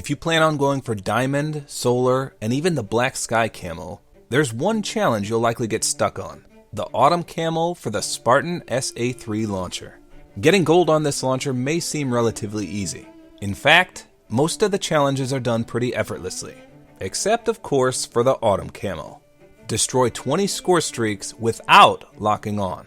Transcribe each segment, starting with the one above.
If you plan on going for diamond, solar, and even the black sky camo, there's one challenge you'll likely get stuck on: the autumn camo for the Spartan SA3 launcher. Getting gold on this launcher may seem relatively easy. In fact, most of the challenges are done pretty effortlessly, except of course for the autumn camo. Destroy 20 score streaks without locking on.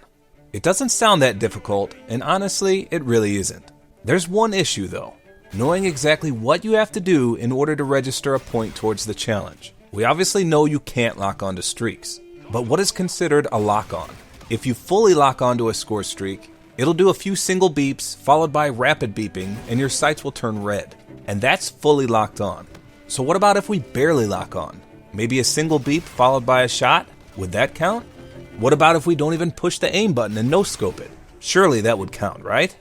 It doesn't sound that difficult, and honestly, it really isn't. There's one issue though: knowing exactly what you have to do in order to register a point towards the challenge. We obviously know you can't lock onto streaks, but what is considered a lock on? If you fully lock onto a score streak, it'll do a few single beeps followed by rapid beeping and your sights will turn red, and that's fully locked on. So what about if we barely lock on? Maybe a single beep followed by a shot? Would that count? What about if we don't even push the aim button and no scope it? Surely that would count, right?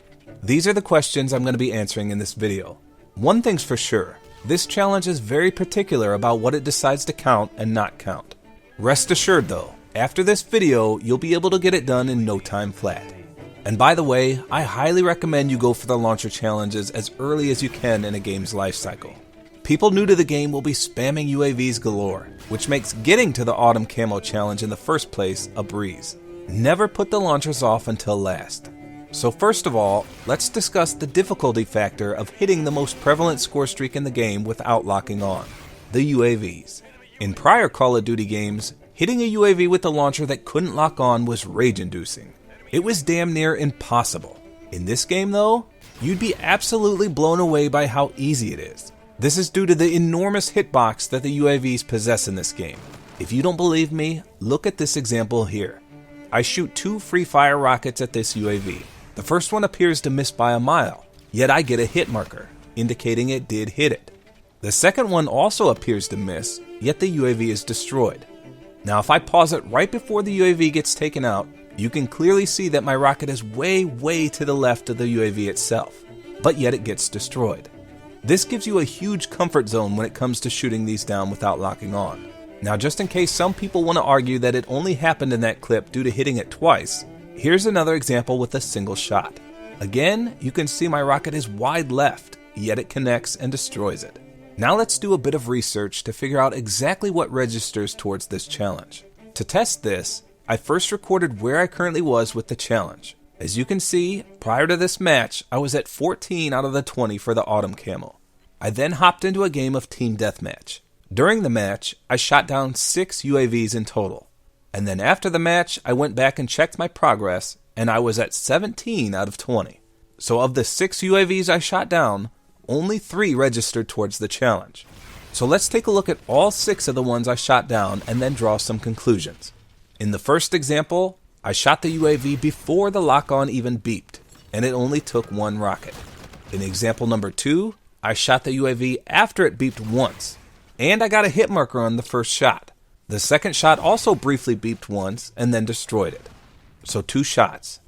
These are the questions I'm going to be answering in this video. One thing's for sure: this challenge is very particular about what it decides to count and not count. Rest assured though, after this video, you'll be able to get it done in no time flat. And by the way, I highly recommend you go for the launcher challenges as early as you can in a game's life cycle. People new to the game will be spamming UAVs galore, which makes getting to the autumn camo challenge in the first place a breeze. Never put the launchers off until last. So first of all, let's discuss the difficulty factor of hitting the most prevalent score streak in the game without locking on: the UAVs. In prior Call of Duty games, hitting a UAV with a launcher that couldn't lock on was rage-inducing. It was damn near impossible. In this game though, you'd be absolutely blown away by how easy it is. This is due to the enormous hitbox that the UAVs possess in this game. If you don't believe me, look at this example here. I shoot 2 free fire rockets at this UAV. The first one appears to miss by a mile, yet I get a hit marker, indicating it did hit it. The second one also appears to miss, yet the UAV is destroyed. Now if I pause it right before the UAV gets taken out, you can clearly see that my rocket is way to the left of the UAV itself, but yet it gets destroyed. This gives you a huge comfort zone when it comes to shooting these down without locking on. Now just in case some people want to argue that it only happened in that clip due to hitting it twice, here's another example with a single shot. Again, you can see my rocket is wide left, yet it connects and destroys it. Now let's do a bit of research to figure out exactly what registers towards this challenge. To test this, I first recorded where I currently was with the challenge. As you can see, prior to this match, I was at 14 out of the 20 for the autumn camo. I then hopped into a game of team deathmatch. During the match, I shot down 6 UAVs in total. And then after the match, I went back and checked my progress, and I was at 17 out of 20. So of the 6 UAVs I shot down, only 3 registered towards the challenge. So let's take a look at all 6 of the ones I shot down and then draw some conclusions. In the first example, I shot the UAV before the lock-on even beeped, and it only took 1 rocket. In example number 2, I shot the UAV after it beeped once, and I got a hit marker on the first shot. The second shot also briefly beeped once and then destroyed it. So 2 shots.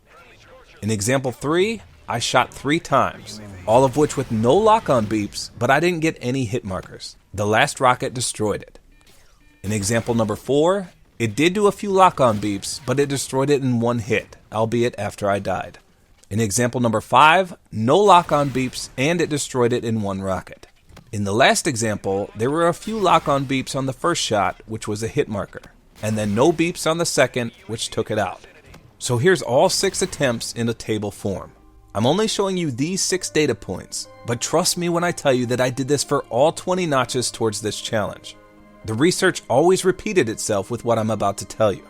In example 3, I shot 3 times, all of which with no lock-on beeps, but I didn't get any hit markers. The last rocket destroyed it. In example number 4, it did do a few lock-on beeps, but it destroyed it in 1 hit, albeit after I died. In example number 5, no lock-on beeps, and it destroyed it in 1 rocket. In the last example, there were a few lock-on beeps on the first shot, which was a hit marker, and then no beeps on the second, which took it out. So here's all 6 attempts in a table form. I'm only showing you these 6 data points, but trust me when I tell you that I did this for all 20 notches towards this challenge. The research always repeated itself with what I'm about to tell you.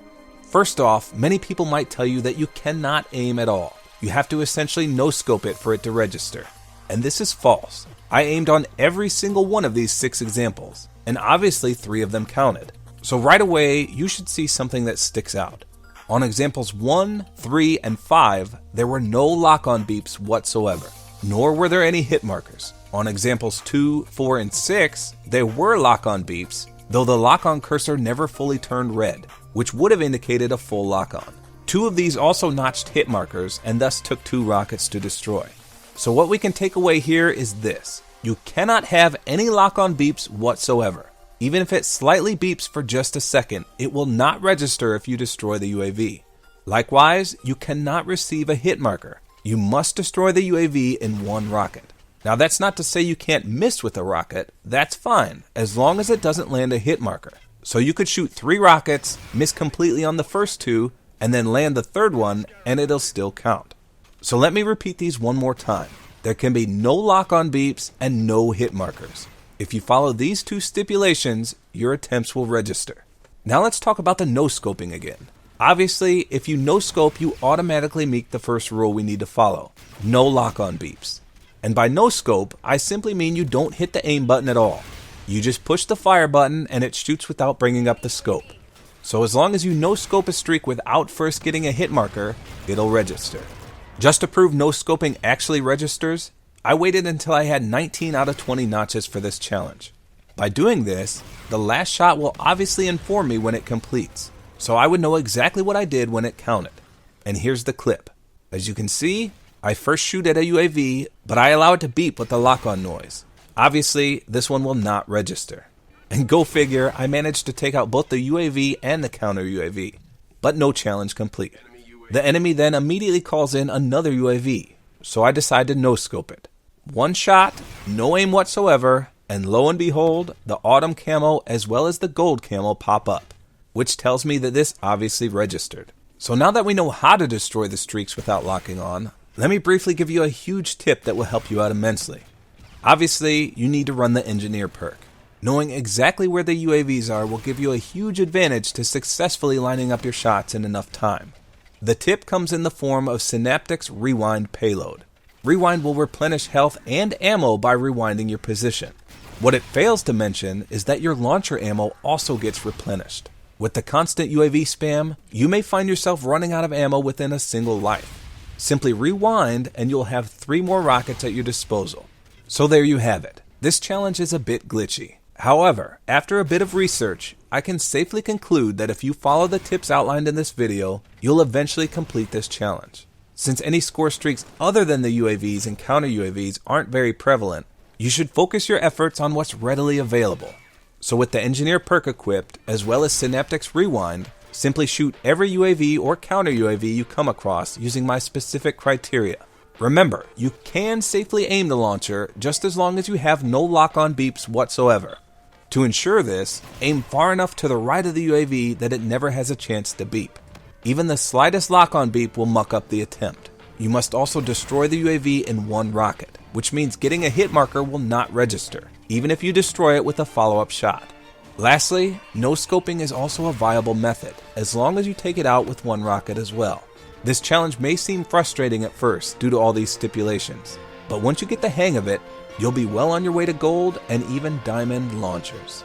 First off, many people might tell you that you cannot aim at all. You have to essentially no-scope it for it to register. And this is false. I aimed on every single one of these 6 examples, and obviously 3 of them counted. So right away, you should see something that sticks out. On examples 1, 3, and 5, there were no lock-on beeps whatsoever, nor were there any hit markers. On examples 2, 4, and 6, there were lock-on beeps, though the lock-on cursor never fully turned red, which would have indicated a full lock-on. 2 of these also notched hit markers and thus took 2 rockets to destroy. So what we can take away here is this: you cannot have any lock-on beeps whatsoever. Even if it slightly beeps for just a second, it will not register if you destroy the UAV. Likewise, you cannot receive a hit marker. You must destroy the UAV in 1 rocket. Now that's not to say you can't miss with a rocket, that's fine, as long as it doesn't land a hit marker. So you could shoot 3 rockets, miss completely on the first 2, and then land the third one, and it'll still count. So let me repeat these one more time. There can be no lock-on beeps and no hit markers. If you follow these 2 stipulations, your attempts will register. Now let's talk about the no-scoping again. Obviously, if you no-scope, you automatically meet the first rule we need to follow. No lock-on beeps. And by no-scope, I simply mean you don't hit the aim button at all. You just push the fire button and it shoots without bringing up the scope. So as long as you no-scope a streak without first getting a hit marker, it'll register. Just to prove no-scoping actually registers, I waited until I had 19 out of 20 notches for this challenge. By doing this, the last shot will obviously inform me when it completes, so I would know exactly what I did when it counted. And here's the clip. As you can see, I first shoot at a UAV, but I allow it to beep with the lock-on noise. Obviously, this one will not register. And go figure, I managed to take out both the UAV and the counter UAV, but no challenge complete. The enemy then immediately calls in another UAV, so I decide to no-scope it. One shot, no aim whatsoever, and lo and behold, the autumn camo as well as the gold camo pop up, which tells me that this obviously registered. So now that we know how to destroy the streaks without locking on, let me briefly give you a huge tip that will help you out immensely. Obviously, you need to run the engineer perk. Knowing exactly where the UAVs are will give you a huge advantage to successfully lining up your shots in enough time. The tip comes in the form of Synaptics Rewind Payload. Rewind will replenish health and ammo by rewinding your position. What it fails to mention is that your launcher ammo also gets replenished. With the constant UAV spam, you may find yourself running out of ammo within a single life. Simply rewind and you'll have 3 more rockets at your disposal. So there you have it. This challenge is a bit glitchy. However, after a bit of research, I can safely conclude that if you follow the tips outlined in this video, you'll eventually complete this challenge. Since any score streaks other than the UAVs and counter UAVs aren't very prevalent, you should focus your efforts on what's readily available. So with the engineer perk equipped, as well as Synaptics Rewind, simply shoot every UAV or counter UAV you come across using my specific criteria. Remember, you can safely aim the launcher just as long as you have no lock-on beeps whatsoever. To ensure this, aim far enough to the right of the UAV that it never has a chance to beep. Even the slightest lock-on beep will muck up the attempt. You must also destroy the UAV in 1 rocket, which means getting a hit marker will not register, even if you destroy it with a follow-up shot. Lastly, no-scoping is also a viable method, as long as you take it out with 1 rocket as well. This challenge may seem frustrating at first due to all these stipulations, but once you get the hang of it, you'll be well on your way to gold and even diamond launchers.